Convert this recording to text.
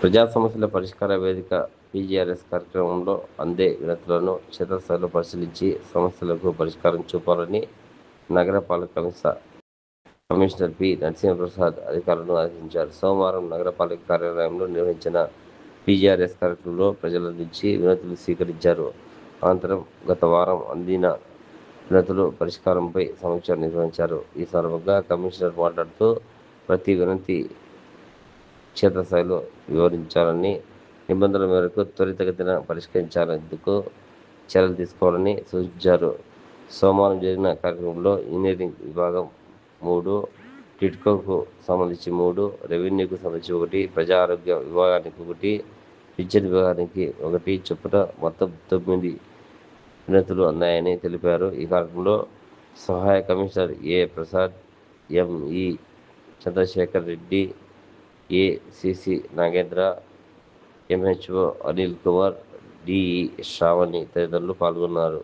ప్రజా సమస్యల పరిష్కార వేదిక పీజీఆర్ఎస్ కార్యక్రమంలో అందే వినతులను క్షేత్రస్థాయిలో పరిశీలించి సమస్యలకు పరిష్కారం చూపాలని నగరపాలక సంస్థ కమిషనర్ పి. నరసింహప్రసాద్ అధికారులను ఆదేశించారు. సోమవారం నగరపాలక కార్యాలయంలో నిర్వహించిన పీజీఆర్ఎస్ కార్యక్రమంలో ప్రజల నుంచి వినతులు స్వీకరించారు. అనంతరం గత వారం అందిన వినతుల పరిష్కారంపై సమీక్ష నిర్వహించారు. ఈ సందర్భంగా కమిషనర్ మాట్లాడుతూ ప్రతి వినతి క్షేత్రస్థాయిలో వివరించాలని, నిబంధనల మేరకు త్వరితగతిన పరిష్కరించేందుకు చర్యలు తీసుకోవాలని సూచించారు. సోమవారం జరిగిన కార్యక్రమంలో ఇంజనీరింగ్ విభాగం 3, టిడ్కోకు సంబంధించి 3, రెవెన్యూకు సంబంధించి 1, ప్రజా ఆరోగ్య విభాగానికి 1, పింఛన్ విభాగానికి 1 చొప్పున మొత్తం 9 వినతులు అందాయని తెలిపారు. ఈ కార్యక్రమంలో సహాయ commissioner A. Prasad, ME Chandrasekhar Reddy, ACC Nagendra, MHO Anil Kumar, DE Sravani తదితరులు పాల్గొన్నారు.